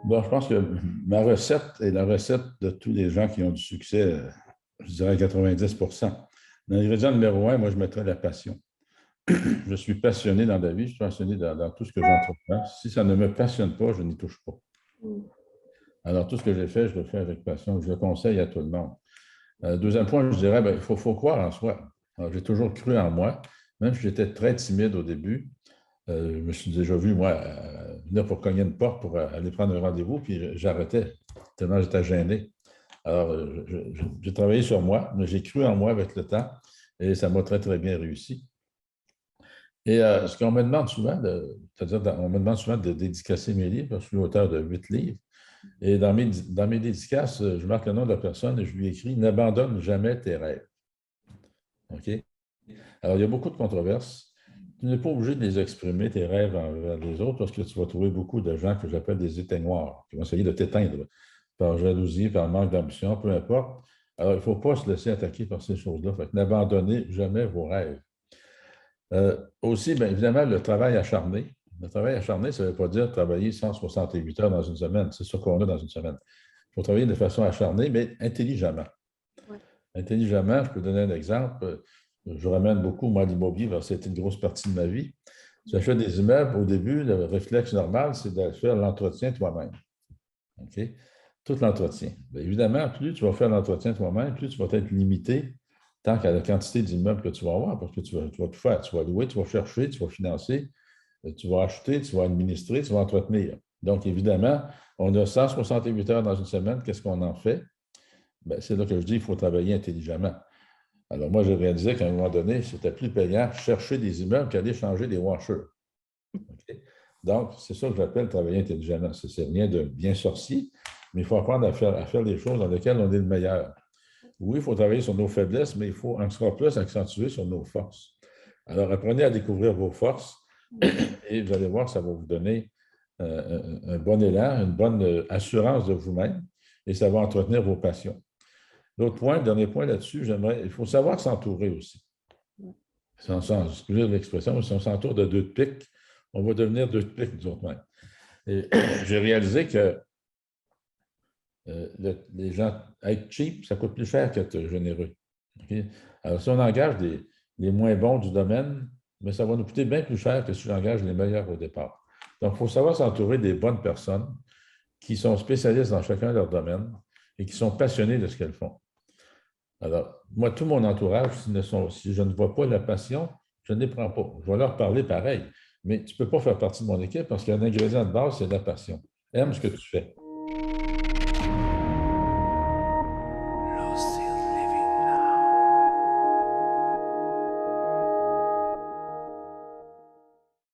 Bon, je pense que ma recette est la recette de tous les gens qui ont du succès, je dirais 90%. L'ingrédient numéro un, moi, je mettrais la passion. Je suis passionné dans la vie, je suis passionné dans tout ce que j'entreprends. Si ça ne me passionne pas, je n'y touche pas. Mm. Alors, tout ce que j'ai fait, je le fais avec passion. Je le conseille à tout le monde. Deuxième point, je dirais, ben, il faut croire en soi. Alors, j'ai toujours cru en moi, même si j'étais très timide au début. Je me suis déjà vu, moi, venir pour cogner une porte pour aller prendre un rendez-vous, puis j'arrêtais, tellement j'étais gêné. Alors, j'ai travaillé sur moi, mais j'ai cru en moi avec le temps, et ça m'a très, très bien réussi. Et ce qu'on me demande souvent, c'est-à-dire, on me demande souvent de dédicacer mes livres, parce que je suis auteur de 8 livres, et dans mes dédicaces, je marque le nom de la personne et je lui écris « N'abandonne jamais tes rêves ». OK? Alors, il y a beaucoup de controverses. Tu n'es pas obligé de les exprimer, tes rêves envers les autres, parce que tu vas trouver beaucoup de gens que j'appelle des éteignoirs, qui vont essayer de t'éteindre par jalousie, par manque d'ambition, peu importe. Alors, il ne faut pas se laisser attaquer par ces choses-là. Fait que n'abandonnez jamais vos rêves. Aussi, bien évidemment, le travail acharné. Le travail acharné, ça ne veut pas dire travailler 168 heures dans une semaine. C'est ce qu'on a dans une semaine. Il faut travailler de façon acharnée, mais intelligemment. Ouais. Intelligemment, je peux donner un exemple. Je ramène beaucoup, moi, l'immobilier, parce que c'était une grosse partie de ma vie. J'achète des immeubles, au début, le réflexe normal, c'est de faire l'entretien toi-même. OK? Tout l'entretien. Bien évidemment, plus tu vas faire l'entretien toi-même, plus tu vas être limité tant qu'à la quantité d'immeubles que tu vas avoir, parce que tu vas tout faire. Tu vas louer, tu vas chercher, tu vas financer, tu vas acheter, tu vas administrer, tu vas entretenir. Donc, évidemment, on a 168 heures dans une semaine. Qu'est-ce qu'on en fait? Bien, c'est là que je dis qu'il faut travailler intelligemment. Alors, moi, j'ai réalisé qu'à un moment donné, c'était plus payant chercher des immeubles qu'aller changer des washers. Okay? Donc, c'est ça que j'appelle travailler intelligemment. C'est rien de bien sorcier, mais il faut apprendre à faire les choses dans lesquelles on est le meilleur. Oui, il faut travailler sur nos faiblesses, mais il faut encore plus accentuer sur nos forces. Alors, apprenez à découvrir vos forces et vous allez voir, ça va vous donner un bon élan, une bonne assurance de vous-même et ça va entretenir vos passions. L'autre point, dernier point là-dessus, il faut savoir s'entourer aussi. Excusez l'expression, si on s'entoure de deux de pique, on va devenir deux de pique nous autres mêmes. Et j'ai réalisé que les gens, être cheap, ça coûte plus cher qu'être généreux. Okay? Alors, si on engage les moins bons du domaine, mais ça va nous coûter bien plus cher que si j'engage les meilleurs au départ. Donc, il faut savoir s'entourer des bonnes personnes qui sont spécialistes dans chacun de leur domaine et qui sont passionnés de ce qu'elles font. Alors, moi, tout mon entourage, si je ne vois pas la passion, je ne les prends pas. Je vais leur parler pareil, mais tu ne peux pas faire partie de mon équipe parce qu'il y a un ingrédient de base, c'est la passion. Aime ce que tu fais.